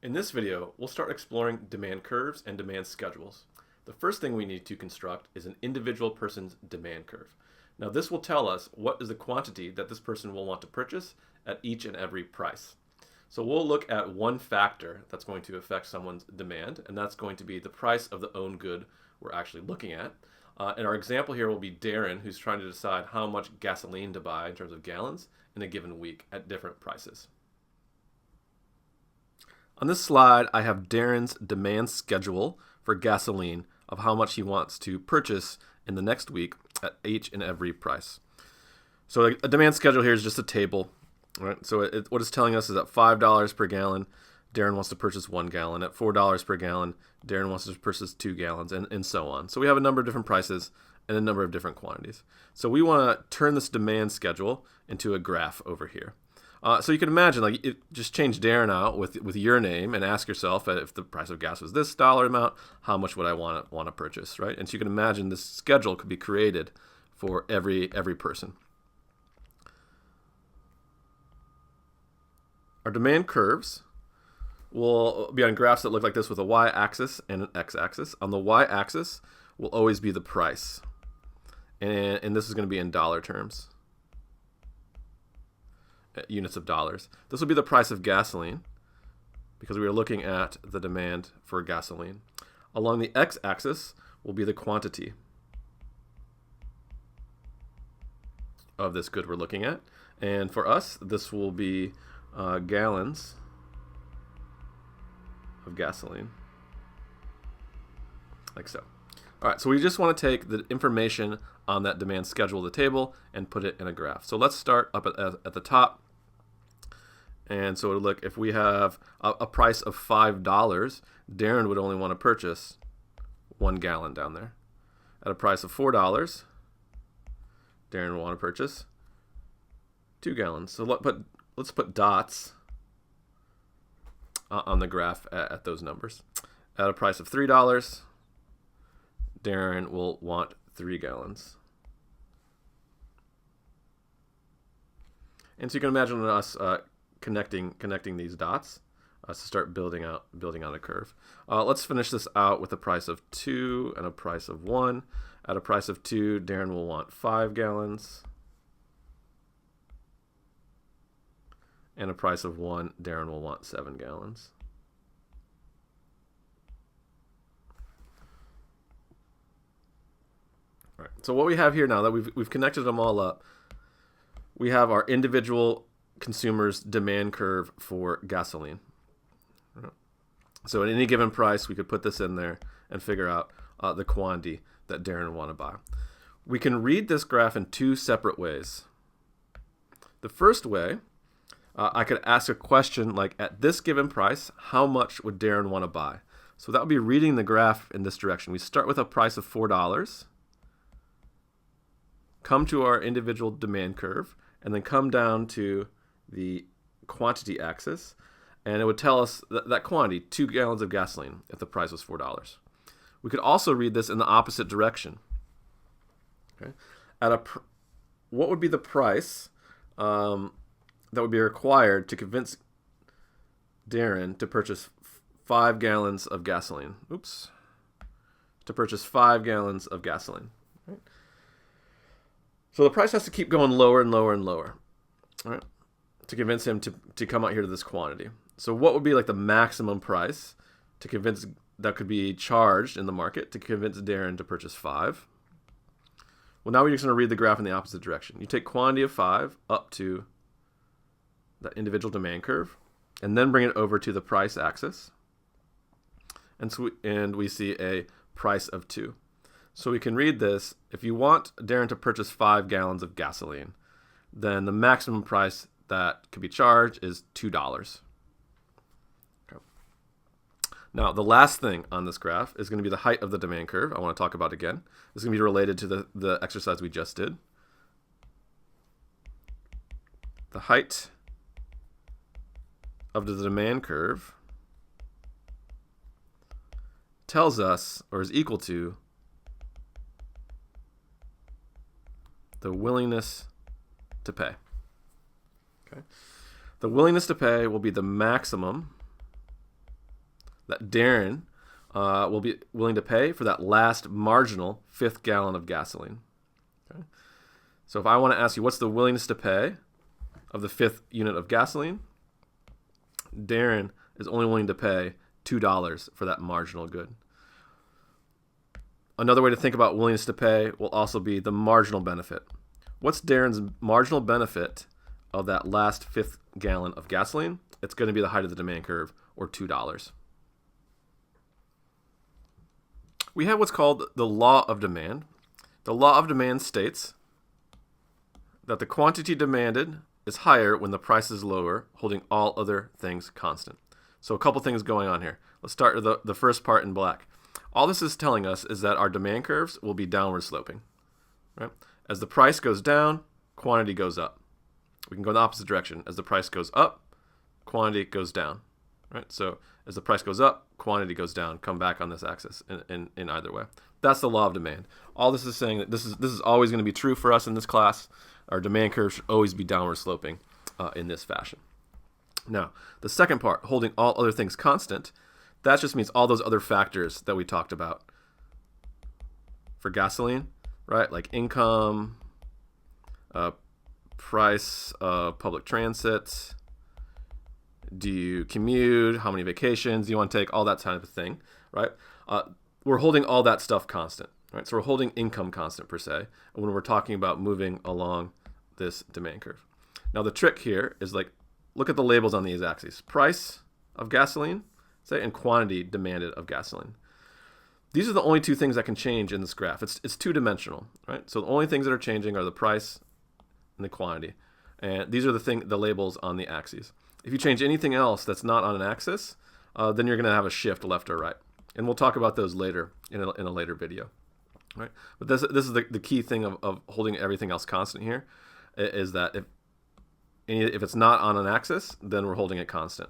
In this video, we'll start exploring demand curves and demand schedules. The first thing we need to construct is an individual person's demand curve. Now this will tell us what is the quantity that this person will want to purchase at each and every price. So we'll look at one factor that's going to affect someone's demand, and that's going to be the price of the own good we're actually looking at. And our example here will be Darren, who's trying to decide how much gasoline to buy in terms of gallons in a given week at different prices. On this slide, I have Darren's demand schedule for gasoline of how much he wants to purchase in the next week at each and every price. So a demand schedule here is just a table. Right? So what it's telling us is at $5 per gallon, Darren wants to purchase 1 gallon. At $4 per gallon, Darren wants to purchase 2 gallons, and so on. So we have a number of different prices and a number of different quantities. So we want to turn this demand schedule into a graph over here. So you can imagine, just change Darren out with your name and ask yourself, if the price of gas was this dollar amount, how much would I want to purchase, right? And so you can imagine this schedule could be created for every person. Our demand curves will be on graphs that look like this with a y-axis and an x-axis. On the y-axis will always be the price, and this is going to be in dollar terms. Units of dollars. This will be the price of gasoline because we are looking at the demand for gasoline. Along the x-axis will be the quantity of this good we're looking at. And for us, this will be gallons of gasoline, like so. All right, so we just want to take the information on that demand schedule of the table and put it in a graph. So let's start up at the top. And so look, if we have a price of $5, Darren would only want to purchase 1 gallon down there. At a price of $4, Darren will want to purchase 2 gallons. So let's put dots on the graph at those numbers. At a price of $3, Darren will want 3 gallons. And so you can imagine us connecting these dots to start building out a curve. Let's finish this out with a price of 2 and a price of 1. At a price of 2, Darren will want 5 gallons. And a price of 1, Darren will want 7 gallons. All right. So what we have here now that we've connected them all up, we have our individual consumers' demand curve for gasoline. So at any given price, we could put this in there and figure out the quantity that Darren would want to buy. We can read this graph in 2 separate ways. The first way, I could ask a question like, at this given price, how much would Darren want to buy? So that would be reading the graph in this direction. We start with a price of $4, come to our individual demand curve, and then come down to the quantity axis, and it would tell us that quantity, 2 gallons of gasoline, if the price was $4. We could also read this in the opposite direction. Okay? What would be the price that would be required to convince Darren to purchase 5 gallons of gasoline? To purchase 5 gallons of gasoline. Right? So the price has to keep going lower and lower and lower. All right? To convince him to come out here to this quantity. So what would be like the maximum price to convince that could be charged in the market to convince Darren to purchase 5? Well, now we're just going to read the graph in the opposite direction. You take quantity of 5 up to that individual demand curve, and then bring it over to the price axis, and we see a price of 2. So we can read this: if you want Darren to purchase 5 gallons of gasoline, then the maximum price that could be charged is $2. Okay. Now, the last thing on this graph is going to be the height of the demand curve. I want to talk about again. This is going to be related to the exercise we just did. The height of the demand curve tells us, or is equal to, the willingness to pay. Okay. The willingness to pay will be the maximum that Darren will be willing to pay for that last marginal fifth gallon of gasoline. Okay? So if I want to ask you, what's the willingness to pay of the fifth unit of gasoline? Darren is only willing to pay $2 for that marginal good. Another way to think about willingness to pay will also be the marginal benefit. What's Darren's marginal benefit of that last fifth gallon of gasoline? It's going to be the height of the demand curve, or $2. We have what's called the law of demand. The law of demand states that the quantity demanded is higher when the price is lower, holding all other things constant. So a couple things going on here. Let's start with the first part in black. All this is telling us is that our demand curves will be downward sloping. Right? As the price goes down, quantity goes up. We can go in the opposite direction. As the price goes up, quantity goes down. Right? So as the price goes up, quantity goes down. Come back on this axis in either way. That's the law of demand. All this is saying that this is always going to be true for us in this class. Our demand curve should always be downward sloping in this fashion. Now, the second part, holding all other things constant, that just means all those other factors that we talked about for gasoline, right? Like income, price of public transit, do you commute, how many vacations do you want to take, all that type of thing, right? We're holding all that stuff constant, right? So we're holding income constant per se when we're talking about moving along this demand curve. Now the trick here is like, look at the labels on these axes. Price of gasoline, say, and quantity demanded of gasoline. These are the only two things that can change in this graph. It's two-dimensional, right? So the only things that are changing are the price and the quantity. And these are the labels on the axes. If you change anything else that's not on an axis, then you're going to have a shift left or right. And we'll talk about those later in a later video. Right? But this is the key thing of holding everything else constant here, is that if it's not on an axis, then we're holding it constant.